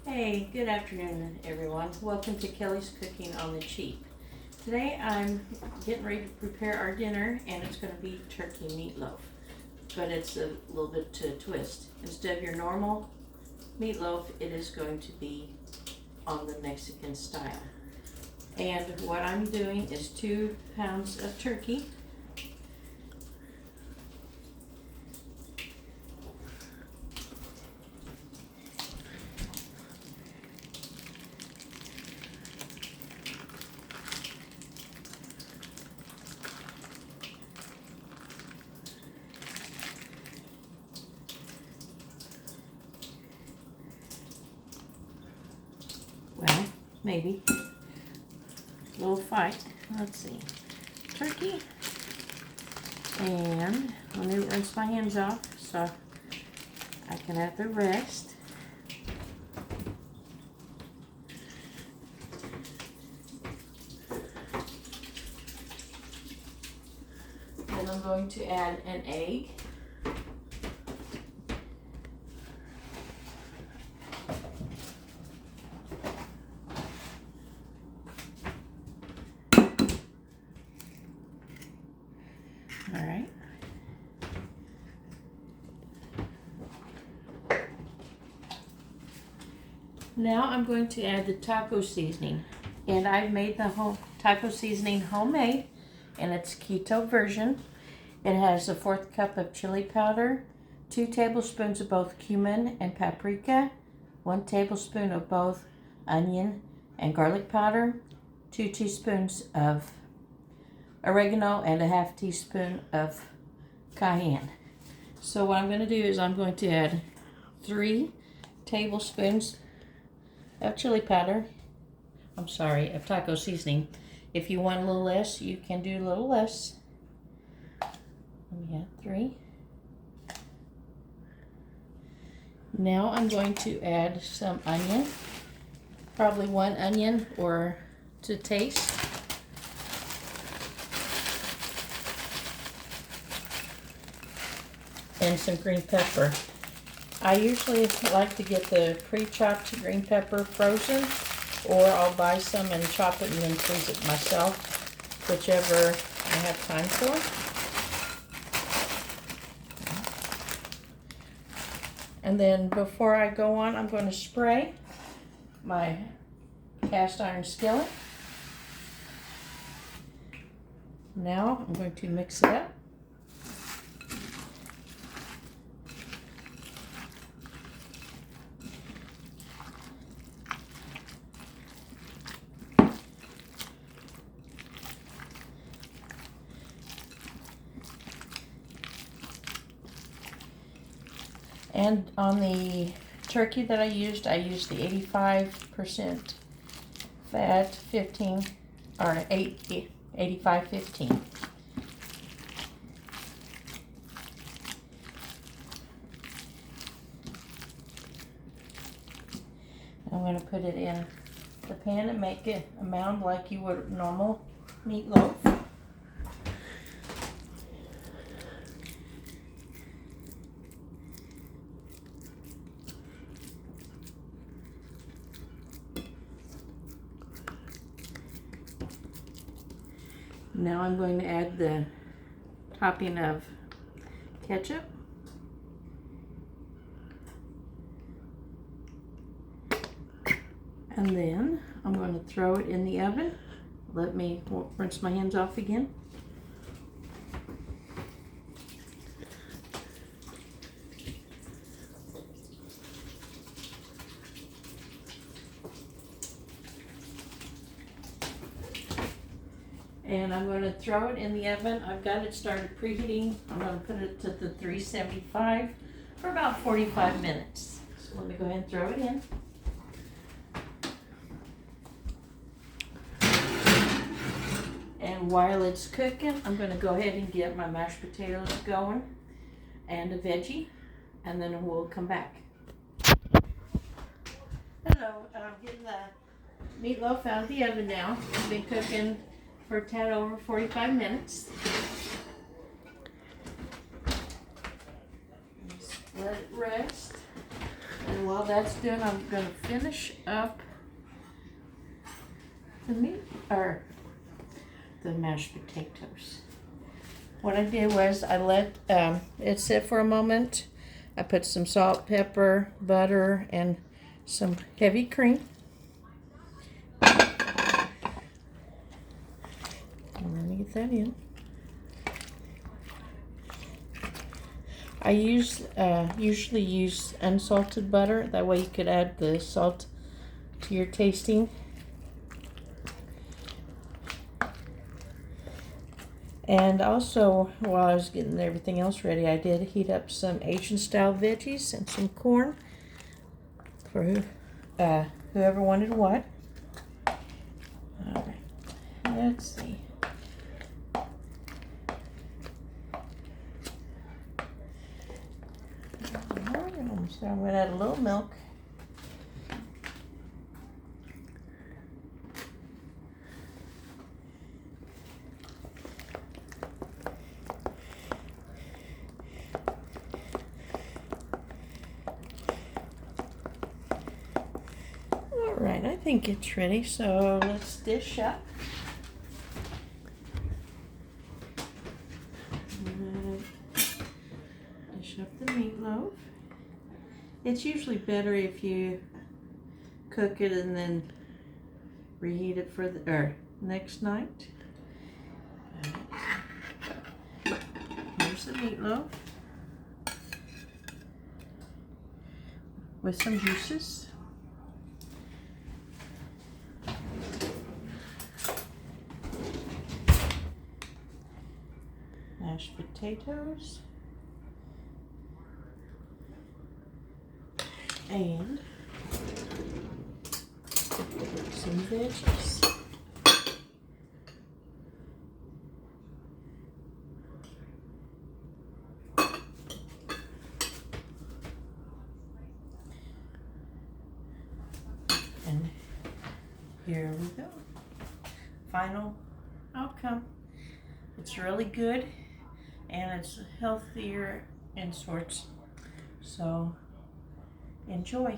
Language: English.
Hey, good afternoon everyone. Welcome to Kelly's Cooking on the Cheap. Today I'm getting ready to prepare our dinner and it's going to be turkey meatloaf. But it's a little bit to twist. Instead of your normal meatloaf, it is going to be on the Mexican style. And what I'm doing is 2 pounds of turkey. Well, maybe. A little fight. Let's see. Turkey. And let me rinse my hands off so I can have the rest. Then I'm going to add an egg. All right. Now I'm going to add the taco seasoning. And I've made the whole taco seasoning homemade, and it's keto version. It has a 1/4 cup of chili powder, 2 tablespoons of both cumin and paprika, 1 tablespoon of both onion and garlic powder, 2 teaspoons of oregano, and a 1/2 teaspoon of cayenne. So what I'm going to do is I'm going to add 3 tablespoons of chili powder. Of taco seasoning. If you want a little less, you can do a little less. Let me add 3. Now I'm going to add some onion, probably 1 onion or to taste. And some green pepper. I usually like to get the pre-chopped green pepper frozen, or I'll buy some and chop it and then freeze it myself, whichever I have time for. And then before I go on, I'm going to spray my cast iron skillet. Now I'm going to mix it up. And on the turkey that I used the 85% fat, 85-15. I'm going to put it in the pan and make it a mound like you would normal meatloaf. Now I'm going to add the topping of ketchup. And then I'm going to throw it in the oven. Let me rinse my hands off again. And I'm going to throw it in the oven. I've got it started preheating. I'm going to put it to the 375 for about 45 minutes. So let me go ahead and throw it in. And while it's cooking, I'm going to go ahead and get my mashed potatoes going and a veggie, and then we'll come back. Hello, I'm getting the meatloaf out of the oven now. It's been cooking for a tad over 45 minutes. Just let it rest. And while that's done, I'm gonna finish up the meat, or the mashed potatoes. What I did was I let it sit for a moment. I put some salt, pepper, butter, and some heavy cream. And let me get that in. I usually use unsalted butter. That way you could add the salt to your tasting. And also, while I was getting everything else ready, I did heat up some Asian-style veggies and some corn for whoever wanted what. All right, let's see. So I'm going to add a little milk. All right, I think it's ready, so let's dish up. Dish up the meatloaf. It's usually better if you cook it and then reheat it for the next night. Here's the meatloaf with some juices. Mashed potatoes. And some veggies. And here we go. Final outcome. It's really good and it's healthier in sorts. So enjoy.